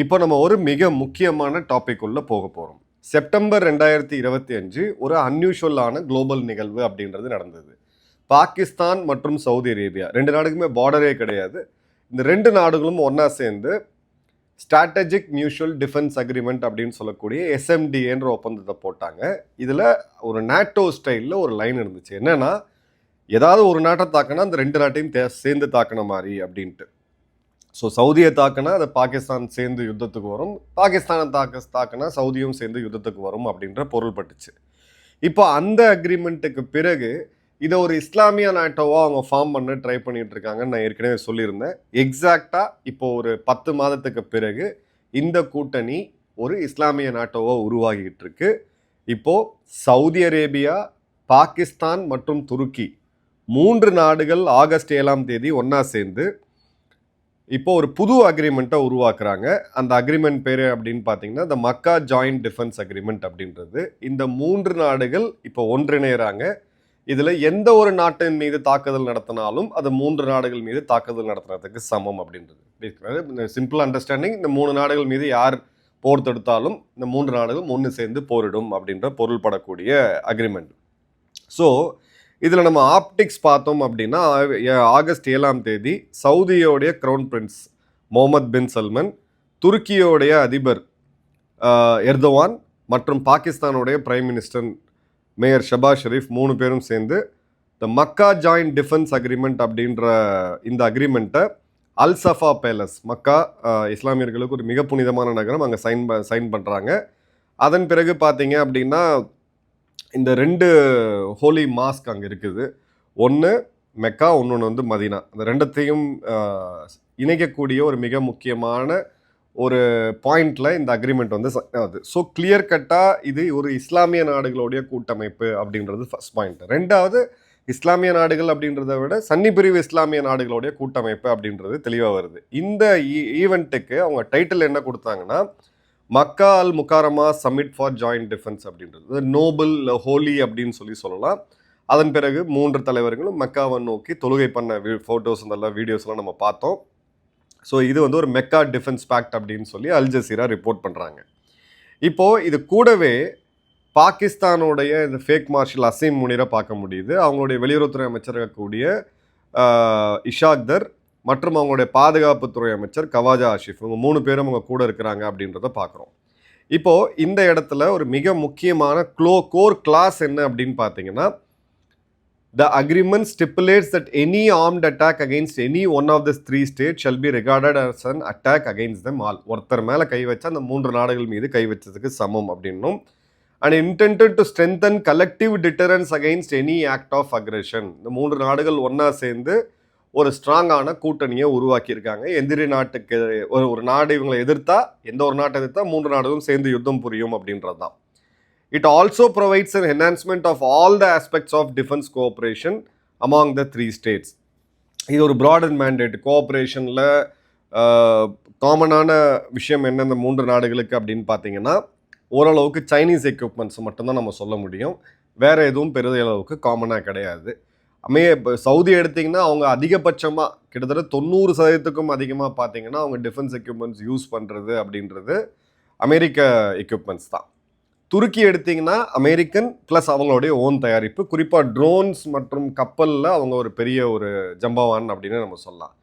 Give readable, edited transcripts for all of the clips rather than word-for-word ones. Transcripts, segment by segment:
இப்போ நம்ம ஒரு மிக முக்கியமான டாபிக் உள்ள போக போகிறோம். செப்டம்பர் 2025 ஒரு அன்யூஷுவலான குளோபல் நிகழ்வு அப்படின்றது நடந்தது. பாகிஸ்தான் மற்றும் சவுதி அரேபியா 2 நாடுக்குமே பார்டரே கிடையாது. இந்த 2 நாடுகளும் ஒன்றா சேர்ந்து ஸ்ட்ராட்டஜிக் மியூச்சுவல் டிஃபென்ஸ் அக்ரிமெண்ட் அப்படின்னு சொல்லக்கூடிய எஸ்எம்டிஏன்ற ஒப்பந்தத்தை போட்டாங்க. இதில் ஒரு நேட்டோ ஸ்டைலில் ஒரு லைன் இருந்துச்சு. என்னன்னா, ஏதாவது ஒரு நாட்டை தாக்கினா அந்த 2 நாட்டையும் சேர்ந்து தாக்கின மாதிரி அப்படின்ட்டு. ஸோ சவுதியை தாக்கினா அது பாகிஸ்தான் சேர்ந்து யுத்தத்துக்கு வரும், பாகிஸ்தானை தாக்கினா சவுதியும் சேர்ந்து யுத்தத்துக்கு வரும் அப்படின்ற பொருள்பட்டுச்சு. இப்போ அந்த அக்ரிமெண்ட்டுக்கு பிறகு இதை ஒரு இஸ்லாமிய நாட்டோவா அவங்க ஃபார்ம் பண்ண ட்ரை பண்ணிட்டு இருக்காங்கன்னு நான் ஏற்கனவே சொல்லியிருந்தேன். எக்ஸாக்டாக இப்போ ஒரு 10 மாதத்துக்கு பிறகு இந்த கூட்டணி ஒரு இஸ்லாமிய நாட்டோவா உருவாகிட்டு இருக்கு. இப்போ சவுதி அரேபியா, பாகிஸ்தான் மற்றும் துருக்கி 3 நாடுகள் ஆகஸ்ட் 7ஆம் தேதி ஒன்றா சேர்ந்து இப்போ ஒரு புது அக்ரிமெண்ட்டை உருவாக்குறாங்க. அந்த அக்ரிமெண்ட் பேர் அப்படின்னு பார்த்தீங்கன்னா த மக்கா ஜாயிண்ட் டிஃபென்ஸ் அக்ரிமெண்ட் அப்படின்றது. இந்த 3 நாடுகள் இப்போ ஒன்றிணைகிறாங்க. இதில் எந்த ஒரு நாட்டின் மீது தாக்குதல் நடத்தினாலும் அது 3 நாடுகள் மீது தாக்குதல் நடத்துறதுக்கு சமம் அப்படின்றது. சிம்பிள் அண்டர்ஸ்டாண்டிங், இந்த 3 நாடுகள் மீது யார் போர் தொடுத்தாலும் இந்த 3 நாடுகளும் ஒன்று சேர்ந்து போரிடும் அப்படின்ற பொருள்படக்கூடிய அக்ரிமெண்ட். ஸோ இதில் நம்ம ஆப்டிக்ஸ் பார்த்தோம் அப்படின்னா ஆகஸ்ட் 7ஆம் தேதி சவுதியோடைய crown prince Mohammed bin Salman, துருக்கியோடைய அதிபர் எர்தவான் மற்றும் பாகிஸ்தானுடைய பிரைம் மினிஸ்டர் மேயர் ஷபாஸ் ஷெரீஃப் 3 பேரும் சேர்ந்து the Mecca joint defence agreement அப்படின்ற இந்த அக்ரிமெண்ட்டை அல் சஃபா பேலஸ், மக்கா இஸ்லாமியர்களுக்கு ஒரு மிக புனிதமான நகரம், அங்கே சைன் பண்ணுறாங்க. அதன் பிறகு பார்த்தீங்க அப்படின்னா இந்த 2 ஹோலி மாஸ்க் அங்கே இருக்குது. ஒன்று மெக்கா, இன்னொன்று மதீனா. அந்த 2த்தையும் இணைக்கக்கூடிய ஒரு மிக முக்கியமான ஒரு பாயிண்டில் இந்த அக்ரிமெண்ட் ஆகுது. ஸோ கிளியர் கட்டாக இது ஒரு இஸ்லாமிய நாடுகளுடைய கூட்டமைப்பு அப்படின்றது ஃபர்ஸ்ட் பாயிண்ட். 2வது, இஸ்லாமிய நாடுகள் அப்படின்றத விட சன்னி பிரிவு இஸ்லாமிய நாடுகளுடைய கூட்டமைப்பு அப்படின்றது தெளிவாக வருது. இந்த ஈவெண்ட்டுக்கு அவங்க டைட்டில் என்ன கொடுத்தாங்கன்னா மக்கா அல் முகாரமா சமிட் ஃபார் ஜாயிண்ட் டிஃபென்ஸ் அப்படின்றது. நோபல் ஹோலி அப்படின்னு சொல்லலாம். அதன் பிறகு 3 தலைவர்களும் மெக்காவை நோக்கி தொழுகை பண்ண ஃபோட்டோஸ் இதெல்லாம் வீடியோஸ்லாம் நம்ம பார்த்தோம். ஸோ இது ஒரு மெக்கா டிஃபென்ஸ் பேக்ட் அப்படின்னு சொல்லி அல் ஜசீரா ரிப்போர்ட் பண்ணுறாங்க. இப்போது இது கூடவே பாகிஸ்தானுடைய இந்த ஃபேக் மார்ஷல் அசீம் முனிரை பார்க்க முடியுது. அவங்களுடைய வெளியுறவுத்துறை அமைச்சர் இருக்கக்கூடிய இஷாக் தர் மற்றும் அவங்களுடைய பாதுகாப்புத்துறை அமைச்சர் கவாஜா ஆஷிஃப், இவங்க 3 பேரும் அவங்க கூட இருக்கிறாங்க அப்படின்றத பார்க்குறோம். இப்போது இந்த இடத்துல ஒரு மிக முக்கியமான கோர் கிளாஸ் என்ன அப்படின்னு பார்த்தீங்கன்னா, the agreement stipulates that any armed attack against any one of the 3 states shall be regarded as an attack against them all. ஒருத்தர் மேலே கை வச்சா அந்த 3 நாடுகள் மீது கை வச்சதுக்கு சமம் அப்படின்னும், and intended to strengthen collective deterrence against any act of aggression. இந்த 3 நாடுகள் ஒன்றா சேர்ந்து ஒரு ஸ்ட்ராங்கான கூட்டணியை உருவாக்கியிருக்காங்க. எதிரி நாட்டுக்கு ஒரு நாடு இவங்களை எதிர்த்தா, எந்த ஒரு நாட்டை எதிர்த்தா 3 நாடுகளும் சேர்ந்து யுத்தம் புரியும் அப்படின்றது தான். It also provides an enhancement of all the aspects of defense cooperation among the 3 states. இது ஒரு broader mandate. கோஆப்ரேஷனில் காமனான விஷயம் என்ன இந்த 3 நாடுகளுக்கு அப்படின்னு பார்த்தீங்கன்னா, ஓரளவுக்கு சைனீஸ் எக்யூப்மெண்ட்ஸ் மட்டும்தான் நம்ம சொல்ல முடியும். வேறு எதுவும் பெரிதளவுக்கு காமனாக கிடையாது. சவுதி எடுத்திங்கன்னா அவங்க அதிகபட்சமாக கிட்டத்தட்ட 90% அதிகமாக பார்த்தீங்கன்னா அவங்க டிஃபென்ஸ் எக்யூப்மெண்ட்ஸ் யூஸ் பண்ணுறது அப்படின்றது அமெரிக்க எக்யூப்மெண்ட்ஸ் தான். துருக்கி எடுத்திங்கன்னா அமெரிக்கன் ப்ளஸ் அவங்களுடைய ஓன் தயாரிப்பு, குறிப்பாக ட்ரோன்ஸ் மற்றும் கப்பலில் அவங்க ஒரு பெரிய ஒரு ஜம்பவான் அப்படின்னு நம்ம சொல்லலாம்.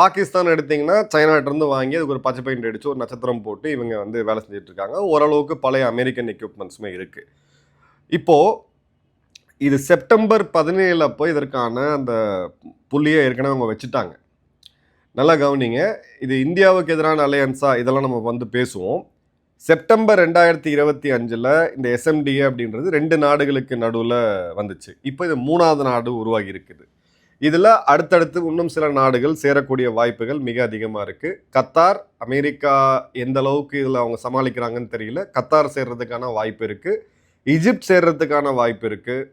பாகிஸ்தான் எடுத்திங்கன்னா சைனாட்டிருந்து வாங்கி அதுக்கு ஒரு பச்சை பெயிண்ட் அடித்து ஒரு நட்சத்திரம் போட்டு இவங்க வேலை செஞ்சிட்ருக்காங்க. ஓரளவுக்கு பழைய அமெரிக்கன் எக்யூப்மெண்ட்ஸுமே இருக்குது. இப்போது இது செப்டம்பர் 17 அப்போ இதற்கான அந்த புள்ளியை ஏற்கனவே அவங்க வச்சுட்டாங்க. நல்லா கவனிங்க, இது இந்தியாவுக்கு எதிரான அலையன்ஸா இதெல்லாம் நம்ம பேசுவோம். செப்டம்பர் 2025 இந்த எஸ்எம்டிஏ அப்படின்றது 2 நாடுகளுக்கு நடுவில் வந்துச்சு. இப்போ இது 3வது நாடு உருவாகி இருக்குது. இதில் அடுத்தடுத்து இன்னும் சில நாடுகள் சேரக்கூடிய வாய்ப்புகள் மிக அதிகமாக இருக்குது. கத்தார், அமெரிக்கா எந்த அளவுக்கு இதில் அவங்க சமாளிக்கிறாங்கன்னு தெரியல. கத்தார் சேர்றதுக்கான வாய்ப்பு இருக்குது, ஈஜிப்ட் சேர்றதுக்கான வாய்ப்பு இருக்குது.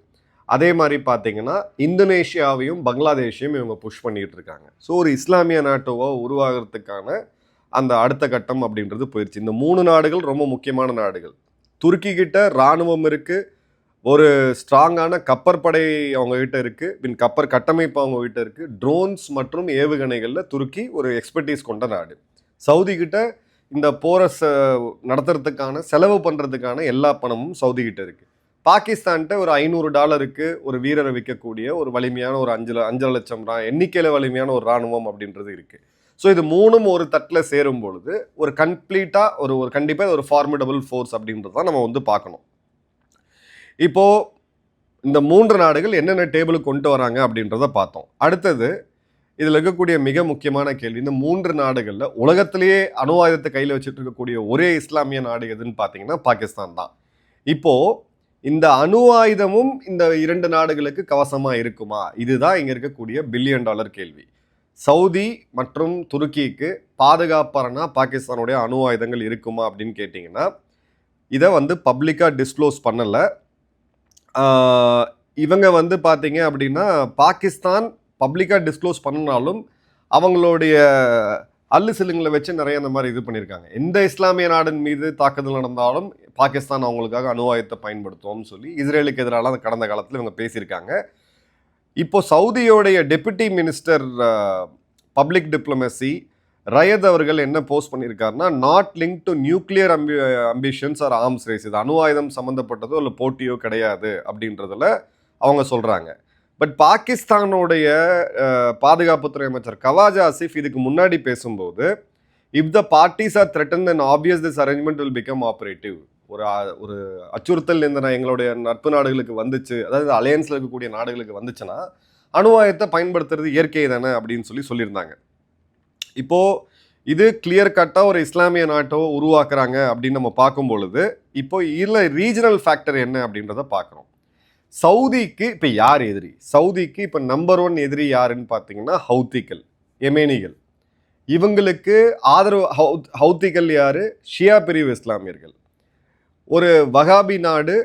அதே மாதிரி பார்த்தீங்கன்னா இந்தோனேஷியாவையும் பங்களாதேஷையும் இவங்க புஷ் பண்ணிகிட்டு இருக்காங்க. ஸோ ஒரு இஸ்லாமிய நாட்டோவா உருவாகிறதுக்கான அந்த அடுத்த கட்டம் அப்படின்றது போயிடுச்சு. இந்த 3 நாடுகள் ரொம்ப முக்கியமான நாடுகள். துருக்கி கிட்ட இராணுவம் இருக்குது, ஒரு ஸ்ட்ராங்கான கப்பற்படை அவங்ககிட்ட இருக்குது, கப்பர் கட்டமைப்பு அவங்ககிட்ட இருக்குது, ட்ரோன்ஸ் மற்றும் ஏவுகணைகளில் துருக்கி ஒரு எக்ஸ்பர்டீஸ் கொண்ட நாடு. சவுதி கிட்ட இந்த போரை நடத்துறதுக்கான செலவு பண்ணுறதுக்கான எல்லா பணமும் சவுதி கிட்ட இருக்கு. பாகிஸ்தான்கிட்ட ஒரு $500 ஒரு வீரரை விற்கக்கூடிய ஒரு வலிமையான ஒரு 5 லட்சம் எண்ணிக்கையில வலிமையான ஒரு இராணுவம் அப்படின்றது இருக்கு. ஸோ இது மூணும் ஒரு தட்டில் சேரும் பொழுது ஒரு கம்ப்ளீட்டாக ஒரு கண்டிப்பாக ஒரு ஃபார்மிடபிள் ஃபோர்ஸ் அப்படின்றது தான் நம்ம வந்து பார்க்கணும். இப்போ இந்த 3 நாடுகள் என்னென்ன டேபிளுக்கு கொண்டு வராங்க அப்படின்றத பார்த்தோம். அடுத்தது இதில் இருக்கக்கூடிய மிக முக்கியமான கேள்வி, இந்த 3 நாடுகளில் உலகத்திலேயே அணு ஆயுதத்தை கையில் வச்சுட்டு இருக்கக்கூடிய ஒரே இஸ்லாமிய நாடு எதுன்னு பார்த்தீங்கன்னா பாகிஸ்தான் தான். இப்போ இந்த அணு ஆயுதமும் இந்த 2 நாடுகளுக்கு கவசமாக இருக்குமா? இதுதான் இங்கே இருக்கக்கூடிய $1 பில்லியன் கேள்வி. சவுதி மற்றும் துருக்கிக்கு பாதுகாப்பான பாகிஸ்தானுடைய அணு ஆயுதங்கள் இருக்குமா அப்படின்னு கேட்டிங்கன்னா, இதை வந்து பப்ளிக்காக டிஸ்க்ளோஸ் பண்ணலை. இவங்க வந்து பார்த்தீங்க அப்படின்னா பாகிஸ்தான் பப்ளிக்காக டிஸ்க்ளோஸ் பண்ணினாலும் அவங்களுடைய சில்லுங்களை வச்சு நிறைய இந்த மாதிரி இது பண்ணியிருக்காங்க. எந்த இஸ்லாமிய நாடின் மீது தாக்குதல் நடந்தாலும் பாகிஸ்தான் அவங்களுக்காக அணு ஆயுதத்தை பயன்படுத்துவோம்னு சொல்லி இஸ்ரேலுக்கு எதிரான கடந்த காலத்தில் இவங்க பேசியிருக்காங்க. இப்போ சவுதியோடைய டெபுட்டி மினிஸ்டர் பப்ளிக் டிப்ளமசி ரயத் அவர்கள் என்ன போஸ்ட் பண்ணியிருக்காருன்னா, not link to nuclear ambitions or arms race, இது அணு ஆயுதம் சம்மந்தப்பட்டதோ இல்லை போட்டியோ கிடையாது அப்படின்றதுல அவங்க சொல்கிறாங்க. பட் பாகிஸ்தானுடைய பாதுகாப்புத்துறை அமைச்சர் கவாஜா ஆசிஃப் இதுக்கு முன்னாடி பேசும்போது, if the parties R threaten then obvious this arrangement will become operative, ஒரு அச்சுறுத்தல் இந்த எங்களுடைய நட்பு நாடுகளுக்கு வந்துச்சு, அதாவது அலையன்ஸில் இருக்கக்கூடிய நாடுகளுக்கு வந்துச்சுன்னா அணு ஆயுதத்தை பயன்படுத்துறது இயற்கை தானே அப்படின்னு சொல்லியிருந்தாங்க. இப்போது இது கிளியர் கட்டாக ஒரு இஸ்லாமிய நாட்டோ உருவாக்குறாங்க அப்படின்னு நம்ம பார்க்கும் பொழுது, இப்போ இதில் ரீஜனல் ஃபேக்டர் என்ன அப்படின்றத பார்க்குறோம். சவுதிக்கு இப்போ யார் எதிரி? சவுதிக்கு இப்போ நம்பர் 1 எதிரி யாருன்னு பார்த்தீங்கன்னா ஹவுத்திகள், எமேனிகள். இவங்களுக்கு ஆதரவு ஹவுத்திகள் யார்? ஷியா பிரிவு இஸ்லாமியர்கள். ஒரு வகாபி நாடு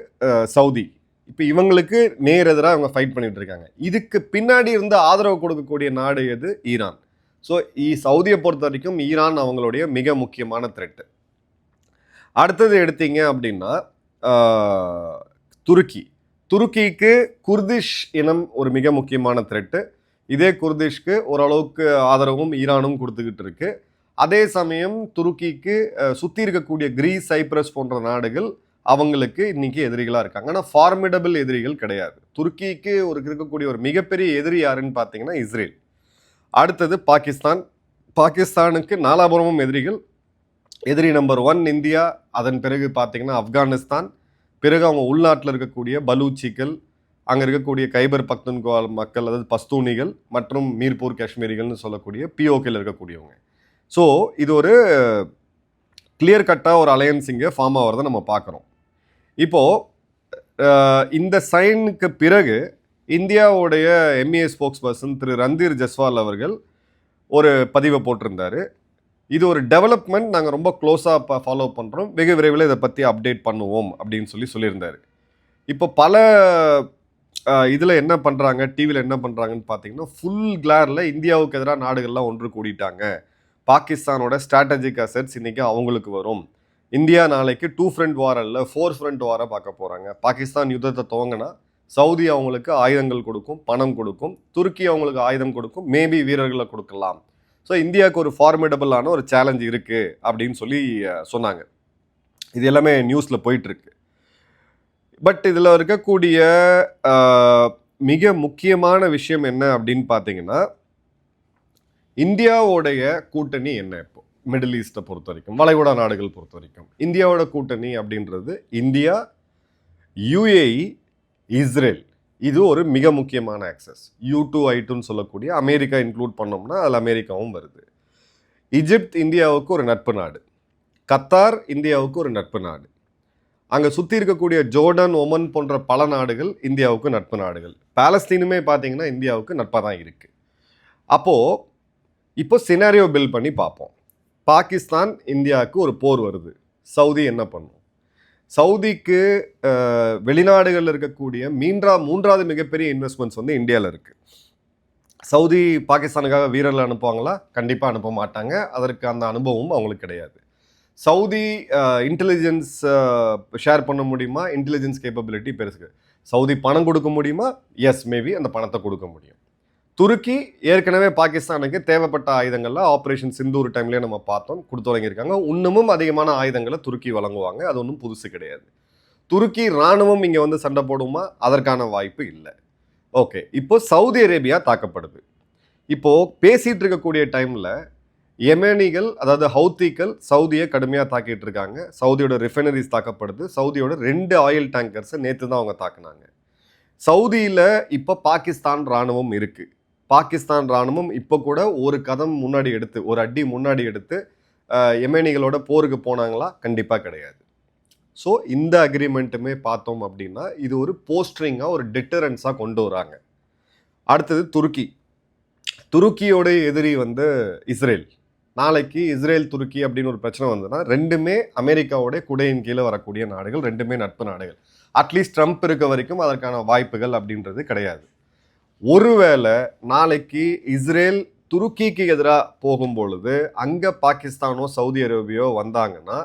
சவுதி. இப்போ இவங்களுக்கு நேர் எதிராக அவங்க ஃபைட் பண்ணிட்டு இருக்காங்க. இதுக்கு பின்னாடி இருந்து ஆதரவு கொடுக்கக்கூடிய நாடு எது? ஈரான். ஸோ சவுதியை பொறுத்த வரைக்கும் ஈரான் அவங்களுடைய மிக முக்கியமான த்ரெட்டு. அடுத்தது எடுத்தீங்க அப்படின்னா துருக்கிக்கு குர்திஷ் இனம் ஒரு மிக முக்கியமான த்ரெட்டு. இதே குர்திஷ்க்கு ஓரளவுக்கு ஆதரவும் ஈரானும் கொடுத்துக்கிட்டு இருக்கு. அதே சமயம் துருக்கிக்கு சுற்றி இருக்கக்கூடிய கிரீஸ், சைப்ரஸ் போன்ற நாடுகள் அவங்களுக்கு இன்னைக்கு எதிரிகளாக இருக்காங்க. ஆனால் ஃபார்மிடபிள் எதிரிகள் கிடையாது. துருக்கிக்கு இருக்கக்கூடிய ஒரு மிகப்பெரிய எதிரி யாருன்னு பார்த்தீங்கன்னா இஸ்ரேல். அடுத்தது பாகிஸ்தானுக்கு நாலாபுரமும் எதிரிகள். எதிரி நம்பர் 1 இந்தியா, அதன் பிறகு பார்த்தீங்கன்னா ஆப்கானிஸ்தான், பிறகு அவங்க உள்நாட்டில் இருக்கக்கூடிய பலூச்சிகள், அங்கே இருக்கக்கூடிய கைபர் பக்துன்குவா மக்கள், அதாவது பஸ்தூனிகள் மற்றும் மீர்பூர் காஷ்மீரிகள்னு சொல்லக்கூடிய பிஓகேல இருக்கக்கூடியவங்க. ஸோ இது ஒரு கிளியர் கட்டாக ஒரு அலையன்ஸ் இங்கே ஃபார்ம் ஆகிறத நம்ம பார்க்குறோம். இப்போது இந்த சைனுக்கு பிறகு இந்தியாவுடைய எம்ஏ ஸ்போக்ஸ் பர்சன் திரு ரந்தீர் ஜஸ்வால் அவர்கள் ஒரு பதிவை போட்டிருந்தார். இது ஒரு டெவலப்மெண்ட், நாங்கள் ரொம்ப க்ளோஸாக ஃபாலோ பண்ணுறோம், வெகு விரைவில் இதை பற்றி அப்டேட் பண்ணுவோம் அப்படின்னு சொல்லியிருந்தார். இப்போ பல இதில் என்ன பண்ணுறாங்க, டிவியில் என்ன பண்ணுறாங்கன்னு பார்த்தீங்கன்னா, ஃபுல் கிளாரில் இந்தியாவுக்கு எதிராக நாடுகள்லாம் ஒன்று கூடிட்டாங்க, பாகிஸ்தானோட ஸ்ட்ராட்டஜிக் அசெட்ஸ் இன்றைக்கி அவங்களுக்கு வரும், இந்தியா நாளைக்கு 2 ஃப்ரண்ட் வார் அல்ல 4 ஃப்ரண்ட் வாரை பார்க்க போகிறாங்க, பாகிஸ்தான் யுத்தத்தை துவங்கினா சவுதி அவங்களுக்கு ஆயுதங்கள் கொடுக்கும், பணம் கொடுக்கும், துருக்கி அவங்களுக்கு ஆயுதம் கொடுக்கும், மேபி வீரர்களை கொடுக்கலாம். ஸோ இந்தியாவுக்கு ஒரு ஃபார்மிடபிளான ஒரு சேலஞ்ச் இருக்குது அப்படின்னு சொன்னாங்க. இது எல்லாமே நியூஸில் போயிட்டுருக்கு. பட் இதில் இருக்கக்கூடிய மிக முக்கியமான விஷயம் என்ன அப்படின்னு பார்த்தீங்கன்னா, இந்தியாவோடைய கூட்டணி என்ன? இப்போ மிடில் ஈஸ்ட்டை பொறுத்த வரைக்கும், வளைகுடா நாடுகள் பொறுத்த வரைக்கும் இந்தியாவோட கூட்டணி அப்படின்றது இந்தியா, யுஏஇ, இஸ்ரேல். இது ஒரு மிக முக்கியமான ஆக்சஸ். U2I2ன்னு சொல்லக்கூடிய அமெரிக்கா இன்க்ளூட் பண்ணோம்னா அதில் அமெரிக்காவும் வருது. ஈஜிப்த் இந்தியாவுக்கு ஒரு நட்பு நாடு, கத்தார் இந்தியாவுக்கு ஒரு நட்பு நாடு, அங்கே சுற்றி இருக்கக்கூடிய ஜோர்டன், ஒமன் போன்ற பல நாடுகள் இந்தியாவுக்கு நட்பு நாடுகள். பாலஸ்தீனுமே பார்த்தீங்கன்னா இந்தியாவுக்கு நட்பாக தான் இருக்குது. அப்போது இப்போ சினாரியோ பில்ட் பண்ணி பார்ப்போம். பாகிஸ்தான் இந்தியாவுக்கு ஒரு போர் வருது, சவுதி என்ன பண்ணும்? சவுதிக்கு வெளிநாடுகளில் இருக்கக்கூடிய மூன்றாவது மிகப்பெரிய இன்வெஸ்ட்மெண்ட்ஸ் வந்து இந்தியாவில் இருக்குது. சவுதி பாகிஸ்தானுக்காக வீரர்கள் அனுப்புவாங்களா? கண்டிப்பாக அனுப்ப மாட்டாங்க. அதற்கு அந்த அனுபவமும் அவங்களுக்கு கிடையாது. சவுதி இன்டெலிஜென்ஸ் ஷேர் பண்ண முடியுமா? Intelligence capability பெருசுக்கு. சவுதி பணம் கொடுக்க முடியுமா? எஸ், மேபி அந்த பணத்தை கொடுக்க முடியும். துருக்கி ஏற்கனவே பாகிஸ்தானுக்கு தேவைப்பட்ட ஆயுதங்கள்ல ஆபரேஷன் சிந்தூர் டைம்லேயே நம்ம பார்த்தோம் கொடுத்து வழங்கியிருக்காங்க. இன்னமும் அதிகமான ஆயுதங்களை துருக்கி வழங்குவாங்க. அது ஒன்றும் புதுசு கிடையாது. துருக்கி இராணுவம் இங்கே வந்து சண்டை போடுமா? அதற்கான வாய்ப்பு இல்லை. ஓகே, இப்போ சவுதி அரேபியா தாக்கப்படுது. இப்போ பேசிட்டு இருக்கக்கூடிய டைம்ல யெமெனிகள், அதாவது ஹவுத்திகள் சவுதியை கடுமையாக தாக்கிட்டு இருக்காங்க. சவுதியோட ரிஃபைனரிஸ் தாக்கப்படுது. சவுதியோட 2 ஆயில் டேங்கர்ஸை நேற்று தான் அவங்க தாக்குனாங்க. சவுதியில் இப்போ பாகிஸ்தான் இராணுவம் இருக்கு. பாகிஸ்தான் இராணுவம் இப்போ கூட ஒரு கதம் முன்னாடி எடுத்து, ஒரு அடி முன்னாடி எடுத்து யெமெனிகளோட போருக்கு போனாங்களா? கண்டிப்பாக கிடையாது. ஸோ இந்த அக்ரிமெண்ட்டுமே பார்த்தோம் அப்படின்னா இது ஒரு போஸ்டரிங்காக, ஒரு டிட்டரன்ஸாக கொண்டு வராங்க. அடுத்தது துருக்கி. துருக்கியோட எதிரி வந்து இஸ்ரேல். நாளைக்கு இஸ்ரேல் துருக்கி அப்படின்னு ஒரு பிரச்சனை வந்ததுன்னா ரெண்டுமே அமெரிக்காவோட குடையின் கீழே வரக்கூடிய நாடுகள், ரெண்டுமே நட்பு நாடுகள். அட்லீஸ்ட் ட்ரம்ப் இருக்க வரைக்கும் அதற்கான வாய்ப்புகள் அப்படின்றது கிடையாது. ஒருவேளை நாளைக்கு இஸ்ரேல் துருக்கிக்கு எதிராக போகும்பொழுது அங்கே பாகிஸ்தானோ சவுதி அரேபியோ வந்தாங்கன்னா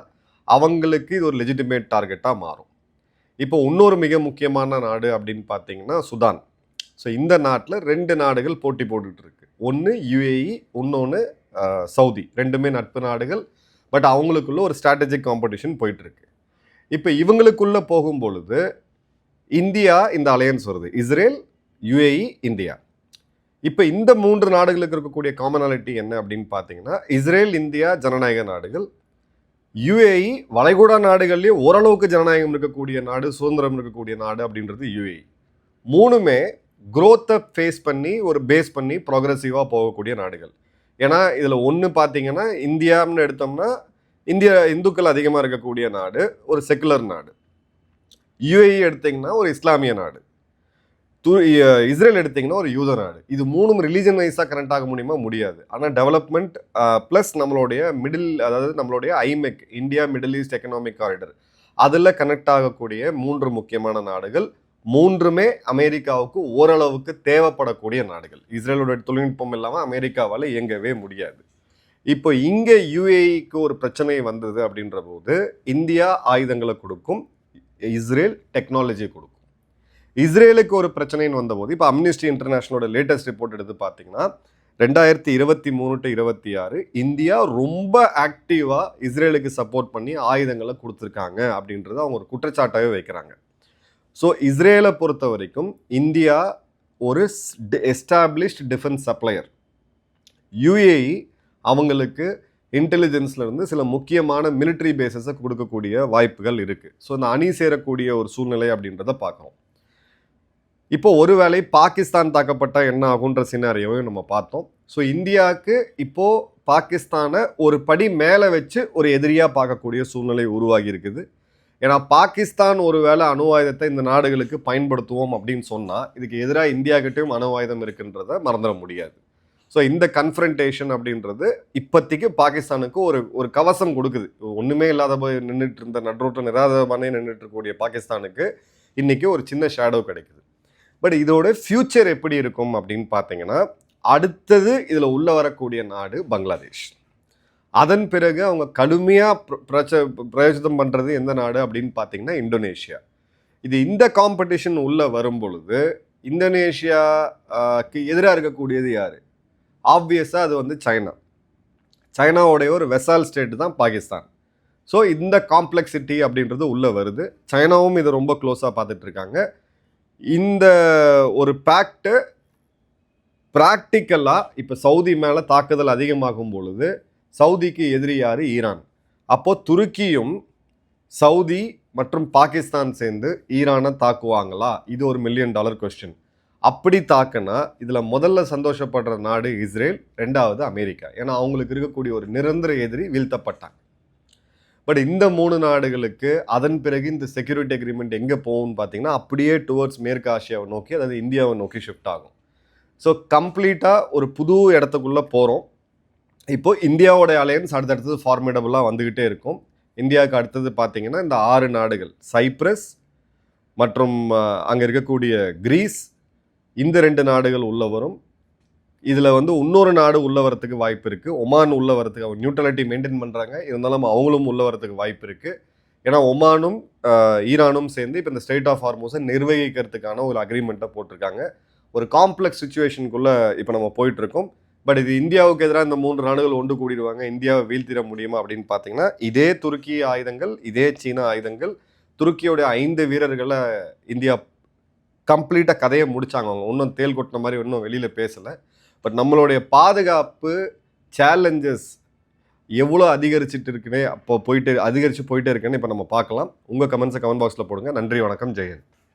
அவங்களுக்கு இது ஒரு லெஜிட்டிமேட் டார்கெட்டாக மாறும். இப்போ இன்னொரு மிக முக்கியமான நாடு அப்படின்னு பார்த்தீங்கன்னா சுதான். ஸோ இந்த நாட்டில் 2 நாடுகள் போட்டி போட்டுட்டு இருக்கு. ஒன்று யுஏஇ, இன்னொன்று சவுதி. ரெண்டுமே நட்பு நாடுகள். பட் அவங்களுக்குள்ள ஒரு ஸ்ட்ராட்டஜிக் காம்படிஷன் போயிட்டு இருக்கு. இப்போ இவங்களுக்குள்ள போகும்பொழுது இந்தியா இந்த அலையன்ஸ் வருது. Israel, UAE, India. இப்போ இந்த 3 நாடுகளுக்கு இருக்கக்கூடிய காமனாலிட்டி என்ன அப்படின்னு பார்த்தீங்கன்னா, இஸ்ரேல், இந்தியா ஜனநாயக நாடுகள். யுஏஇ வளைகுடா நாடுகள்லேயே ஓரளவுக்கு ஜனநாயகம் இருக்கக்கூடிய நாடு, சுதந்திரம் இருக்கக்கூடிய நாடு அப்படின்றது யுஏஇ. 3மே குரோத்தை ஃபேஸ் பண்ணி, ஒரு பேஸ் பண்ணி ப்ராக்ரெசிவாக போகக்கூடிய நாடுகள். ஏன்னா இதில் ஒன்று பார்த்தீங்கன்னா, இந்தியான்னு எடுத்தோம்னா இந்துக்கள் அதிகமாக இருக்கக்கூடிய நாடு, ஒரு செக்குலர் நாடு. யுஏஇ எடுத்திங்கன்னா ஒரு இஸ்லாமிய நாடு. இஸ்ரேல் எடுத்திங்கன்னா ஒரு யூத நாடு. இது 3ம் ரிலீஜன் வைஸாக கனெக்ட் ஆக முடியாது. ஆனால் டெவலப்மெண்ட் ப்ளஸ் நம்மளுடைய அதாவது நம்மளுடைய IMEC, India Middle East economic corridor, அதில் கனெக்ட் ஆகக்கூடிய 3 முக்கியமான நாடுகள். 3மே அமெரிக்காவுக்கு ஓரளவுக்கு தேவைப்படக்கூடிய நாடுகள். இஸ்ரேலோட தொழில்நுட்பம் இல்லாமல் அமெரிக்காவால் இயங்கவே முடியாது. இப்போ இங்கே யுஏஇக்கு ஒரு பிரச்சனை வந்தது அப்படின்ற போது இந்தியா ஆயுதங்களை கொடுக்கும், இஸ்ரேல் டெக்னாலஜி கொடுக்கும். இஸ்ரேலுக்கு ஒரு பிரச்சனைன்னு வந்தபோது இப்போ அம்னிஸ்டி இன்டர்நேஷனலோட லேட்டஸ்ட் ரிப்போர்ட் எடுத்து பார்த்தீங்கன்னா 2023-26 இந்தியா ரொம்ப ஆக்டிவாக இஸ்ரேலுக்கு சப்போர்ட் பண்ணி ஆயுதங்களை கொடுத்துருக்காங்க அப்படின்றத அவங்க ஒரு குற்றச்சாட்டாகவே வைக்கிறாங்க. ஸோ இஸ்ரேலை பொறுத்த வரைக்கும் இந்தியா ஒரு எஸ்டாப்ளிஷ்ட் டிஃபென்ஸ் சப்ளையர். யுஏஇ அவங்களுக்கு இன்டெலிஜென்ஸ்லேருந்து சில முக்கியமான மிலிட்ரி பேஸஸை கொடுக்கக்கூடிய வாய்ப்புகள் இருக்குது. ஸோ இந்த அணி சேரக்கூடிய ஒரு சூழ்நிலை அப்படின்றத பார்க்குறோம். இப்போ ஒருவேளை பாகிஸ்தான் தாக்கப்பட்டால் என்ன ஆகுன்ற சினாரியோவையும் நம்ம பார்த்தோம். ஸோ இந்தியாவுக்கு இப்போது பாகிஸ்தானை ஒரு படி மேலே வச்சு ஒரு எதிரியாக பார்க்கக்கூடிய சூழ்நிலை உருவாகி இருக்குது. ஏன்னா பாகிஸ்தான் ஒருவேளை அணு ஆயுதத்தை இந்த நாடுகளுக்கு பயன்படுத்துவோம் அப்படின்னு சொன்னால் இதுக்கு எதிராக இந்தியாக்கிட்டையும் அணு ஆயுதம் இருக்குன்றதை மறந்துட முடியாது. ஸோ இந்த கன்ஃபரன்டேஷன் அப்படின்றது இப்போதைக்கு பாகிஸ்தானுக்கு ஒரு கவசம் கொடுக்குது. ஒன்றுமே இல்லாத போய் நின்றுட்டு இருந்த நடுரோட்ட நிராதரமானே நின்றுட்டு இருக்கக்கூடிய பாகிஸ்தானுக்கு இன்றைக்கி ஒரு சின்ன ஷேடோ கிடைக்குது. பட் இதோட ஃப்யூச்சர் எப்படி இருக்கும் அப்படின்னு பார்த்தீங்கன்னா, அடுத்தது இதில் உள்ள வரக்கூடிய நாடு பங்களாதேஷ். அதன் பிறகு அவங்க கடுமையாக பிரயோஜனம் பண்ணுறது எந்த நாடு அப்படின்னு பார்த்தீங்கன்னா இந்தோனேஷியா. இந்த காம்படிஷன் உள்ளே வரும் பொழுது இந்தோனேஷியாவுக்கு எதிராக இருக்கக்கூடியது யார்? ஆப்வியஸாக அது வந்து சைனா. சைனாவுடைய ஒரு வெசால் ஸ்டேட் தான் பாகிஸ்தான். ஸோ இந்த காம்ப்ளெக்சிட்டி அப்படின்றது உள்ளே வருது. சைனாவும் இதை ரொம்ப க்ளோஸாக பார்த்துட்டு இருக்காங்க. இந்த ஒரு பேக்டு ப்ராக்டிக்கலாக இப்போ சவுதி மேலே தாக்குதல் அதிகமாகும் பொழுது சவுதிக்கு எதிரி யார்? ஈரான். அப்போது துருக்கியும் சவுதி மற்றும் பாகிஸ்தான் சேர்ந்து ஈரானை தாக்குவாங்களா? இது ஒரு $1 மில்லியன் கொஸ்டின். அப்படி தாக்குனா இதில் முதல்ல சந்தோஷப்படுற நாடு இஸ்ரேல், 2வது அமெரிக்கா. ஏன்னா அவங்களுக்கு இருக்கக்கூடிய ஒரு நிரந்தர எதிரி வீழ்த்தப்பட்டாங்க. பட் இந்த 3 நாடுகளுக்கு அதன் பிறகு இந்த செக்யூரிட்டி அக்ரிமெண்ட் எங்கே போகும்னு பார்த்தீங்கன்னா அப்படியே டுவர்ட்ஸ் மேற்கு ஆசியாவை நோக்கி, அதாவது இந்தியாவை நோக்கி ஷிஃப்ட் ஆகும். ஸோ கம்ப்ளீட்டாக ஒரு புது இடத்துக்குள்ளே போகிறோம். இப்போது இந்தியாவோட அலையன்ஸ் அடுத்தடுத்தது ஃபார்மேடபுளாக வந்துக்கிட்டே இருக்கும். இந்தியாவுக்கு அடுத்தது பார்த்தீங்கன்னா இந்த 6 நாடுகள், சைப்ரஸ் மற்றும் அங்கே இருக்கக்கூடிய கிரீஸ், இந்த 2 நாடுகள் உள்ள வரும். இதில் வந்து இன்னொரு நாடு உள்ள வரத்துக்கு வாய்ப்பு இருக்குது. ஒமான் உள்ள வரத்துக்கு அவங்க நியூட்ரலிட்டி மெயின்டைன் பண்ணுறாங்க. இருந்தாலும் அவங்களும் உள்ள வரத்துக்கு வாய்ப்பு இருக்குது. ஏன்னா ஒமானும் ஈரானும் சேர்ந்து இப்போ இந்த ஸ்ட்ரெய்ட் ஆஃப் ஹார்மூஸை நிர்வகிக்கிறதுக்கான ஒரு அக்ரிமெண்ட்டை போட்டிருக்காங்க. ஒரு காம்ப்ளெக்ஸ் சுச்சுவேஷனுக்குள்ளே இப்போ நம்ம போயிட்டுருக்கோம். பட் இது இந்தியாவுக்கு எதிராக இந்த 3 நாடுகள் ஒன்று கூடிடுவாங்க, இந்தியாவை வீழ்த்திட முடியுமா அப்படின்னு பார்த்தீங்கன்னா, இதே துருக்கி ஆயுதங்கள், இதே சீன ஆயுதங்கள், துருக்கியோடைய 5 வீரர்களை இந்தியா கம்ப்ளீட்டாக கதையை முடிச்சாங்க. அவங்க இன்னும் தேல் கொட்டின மாதிரி இன்னும் வெளியில் பேசலை. பட் நம்மளுடைய பாதுகாப்பு சேலஞ்சஸ் எவ்வளோ அதிகரிச்சுட்டு இருக்குன்னே அப்போ அதிகரித்து போயிட்டே இருக்குன்னு இப்போ நம்ம பார்க்கலாம். உங்கள் கமெண்ட்ஸை கமெண்ட் பாக்ஸில் போடுங்க. நன்றி, வணக்கம், ஜெயன்.